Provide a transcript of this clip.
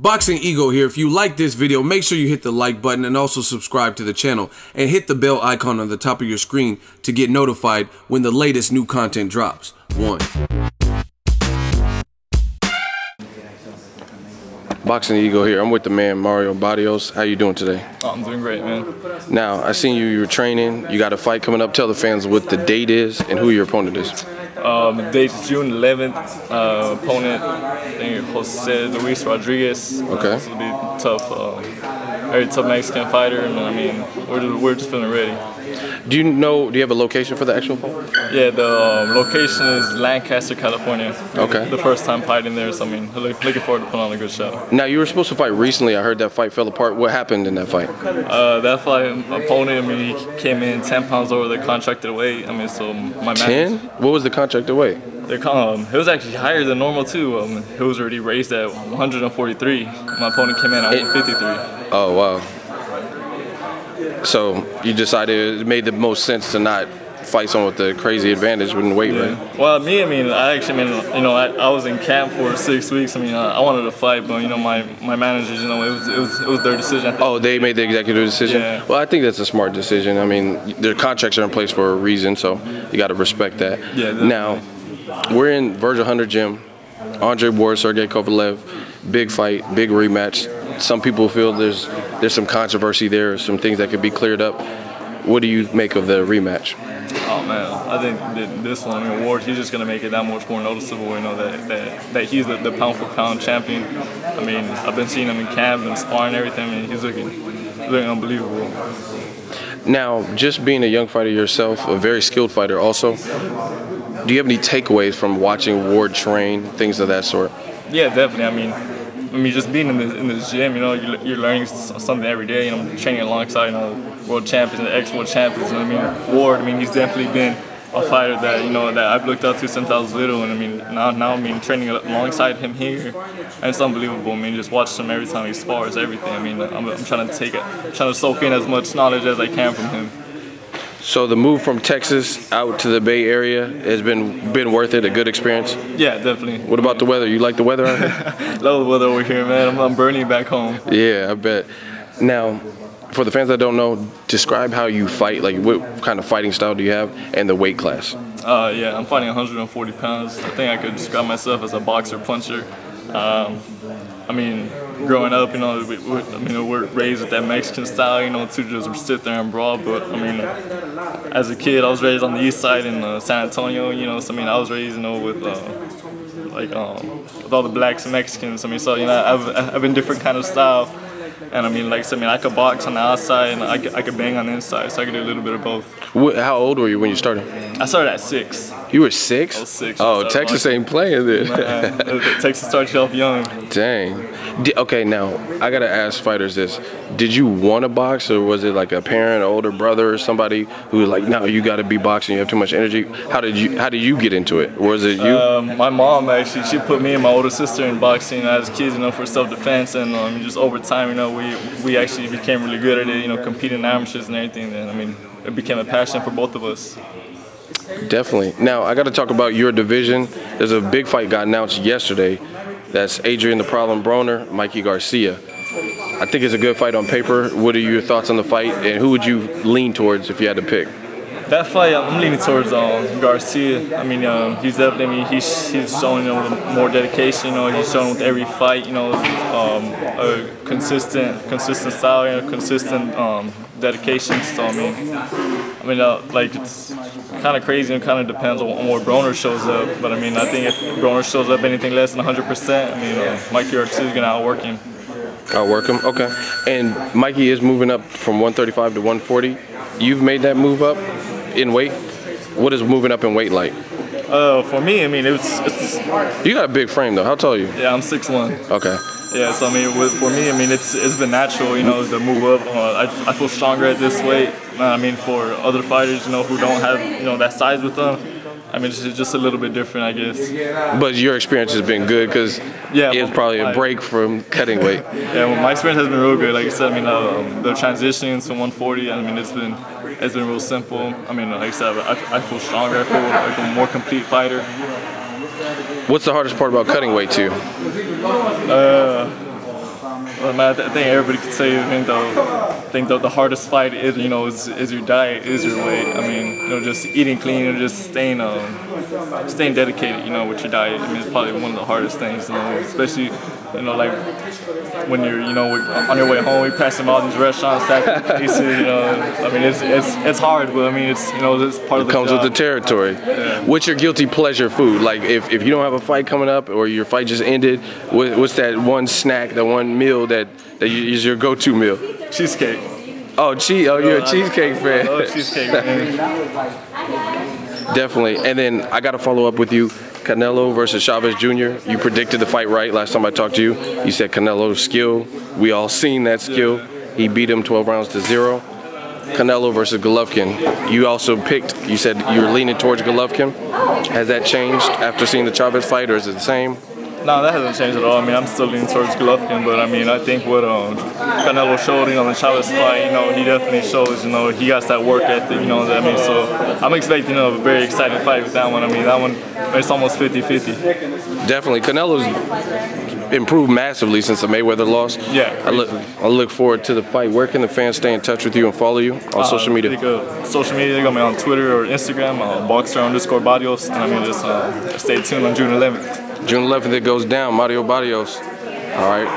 Boxingego here. If you like this video, make sure you hit the like button and also subscribe to the channel and hit the bell icon on the top of your screen to get notified when the latest new content drops. Boxingego here. I'm with the man MARRIO Barrios. How you doing today? Oh, I'm doing great, man. Now, I seen you were training. You got a fight coming up. Tell the fans what the date is and who your opponent is. The date's June 11th. Opponent, I think Jose Luis Rodriguez. Okay. This will be tough. Very tough Mexican fighter, and I mean, we're just feeling ready. Do you have a location for the actual fight? Yeah, the location is Lancaster, California. Okay. The first time fighting there, so I mean, looking forward to putting on a good show. Now, you were supposed to fight recently. I heard that fight fell apart. What happened in that fight? That fight, opponent, I mean, he came in 10 pounds over the contracted weight. I mean, so my 10? What was the contracted weight? It was actually higher than normal too. It was already raised at 143. My opponent came in at 153. Oh wow! So you decided it made the most sense to not fight someone with the crazy advantage with the weight, right? Well, I was in camp for 6 weeks. I mean, I wanted to fight, but my managers, it was their decision. Oh, they made the executive decision? Yeah. Well, I think that's a smart decision. I mean, their contracts are in place for a reason, so you got to respect that. Yeah. Now, we're in Virgil Hunter Gym. Andre Ward, Kovalev, big fight, big rematch. Some people feel there's some controversy there, some things that could be cleared up. What do you make of the rematch? Oh man, I think that this one, I mean, Ward, he's just gonna make it that much more noticeable. That he's the pound for pound champion. I mean, I've been seeing him in camp and sparring and everything, and he's looking unbelievable. Now, just being a young fighter yourself, a very skilled fighter also, do you have any takeaways from watching Ward train, things of that sort? Yeah, definitely. I mean, just being in this gym, you're learning something every day. Training alongside, world champions and ex-world champions. And I mean, Ward, he's definitely been a fighter that that I've looked up to since I was little. And I mean, now training alongside him here, and it's unbelievable. I mean, just watch him every time he spars, everything. I mean, I'm trying to soak in as much knowledge as I can from him. So the move from Texas out to the Bay Area has been worth it, a good experience? Yeah, definitely. What about the weather? You like the weather out here? Love the weather over here, man. I'm burning back home. Yeah, I bet. Now, for the fans that don't know, describe how you fight. Like, what kind of fighting style do you have, and the weight class? Yeah, I'm fighting 140 pounds. I think I could describe myself as a boxer puncher. I mean, growing up, we're raised with that Mexican style, to just sit there and brawl. But I mean, as a kid, I was raised on the east side in San Antonio, so I mean, I was raised, with all the blacks and Mexicans. I mean, so I've been different kind of style. And I mean, I could box on the outside and I could bang on the inside, so I could do a little bit of both. How old were you when you started? I started at 6. You were 6? I was 6. Oh, Texas ain't playing then. Texas starts you off young. Dang. Okay, now, I gotta ask fighters this. Did you want to box, or was it like a parent, an older brother, or somebody who was like, no, you gotta be boxing, you have too much energy? How did you get into it? Was it you? My mom, actually, she put me and my older sister in boxing as kids, for self-defense, and just over time, we actually became really good at it, competing in amateurs and everything. And I mean, it became a passion for both of us. Definitely. Now, I got to talk about your division. There's a big fight got announced yesterday. That's Adrian the Problem Broner, Mikey Garcia. I think it's a good fight on paper. What are your thoughts on the fight, and who would you lean towards if you had to pick? That fight, I'm leaning towards Garcia. I mean, he's definitely, he's showing more dedication. He's showing with every fight, a consistent style, consistent dedication. So I mean, like, it's kind of crazy and kind of depends on where Broner shows up. But I mean, I think if Broner shows up anything less than 100%, I mean, Mikey Garcia is gonna outwork him. Outwork him, okay. And Mikey is moving up from 135 to 140. You've made that move up in weight. What is moving up in weight like? For me, I mean, it's you got a big frame though. How tall are you? Yeah, I'm 6'1". Okay. Yeah, so I mean, for me, I mean, it's been natural, to move up. I feel stronger at this weight. I mean, for other fighters, who don't have, that size with them, I mean, it's just a little bit different, I guess. But your experience has been good because it's probably a break from cutting weight. Yeah, well, my experience has been real good. Like I said, I mean, the transitioning to 140, I mean, it's been real simple. I mean, like I said, I feel stronger. I feel like a more complete fighter. What's the hardest part about cutting weight to you? Well, man, I think everybody could say. I think the hardest fight is, you know, is your diet, is your weight. I mean, you know, just eating clean and just staying dedicated, you know, with your diet. I mean, it's probably one of the hardest things, you know, especially, you know, like when you're, you know, on your way home, you're passing all these restaurants, places, you know. I mean, it's hard, but I mean, it's, you know, it's part of the job. It comes with the territory. Yeah. What's your guilty pleasure food? Like, if you don't have a fight coming up or your fight just ended, what's that one snack, that one meal that is your go-to meal? Cheesecake. Oh, you're a cheesecake fan. I love cheesecake, man. Definitely. And then I got to follow up with you. Canelo versus Chavez Jr. You predicted the fight right last time I talked to you. You said Canelo's skill. We all seen that skill. He beat him 12 rounds to 0. Canelo versus Golovkin. You also picked, you said you were leaning towards Golovkin. Has that changed after seeing the Chavez fight, or is it the same? No, that hasn't changed at all. I mean, I'm still leaning towards Golovkin, but I mean, I think what Canelo showed, you know, in the Chavez fight, you know, he definitely shows, you know, he got that work ethic, you know what I mean? So I'm expecting a very exciting fight with that one. I mean, that one, it's almost 50-50. Definitely. Canelo's improved massively since the Mayweather loss. Yeah. I look forward to the fight. Where can the fans stay in touch with you and follow you on social media? Social media, they're going to be on Twitter or Instagram, Boxer_Barrios, and I mean, just stay tuned on June 11th. June 11th it goes down, Mario Barrios. All right.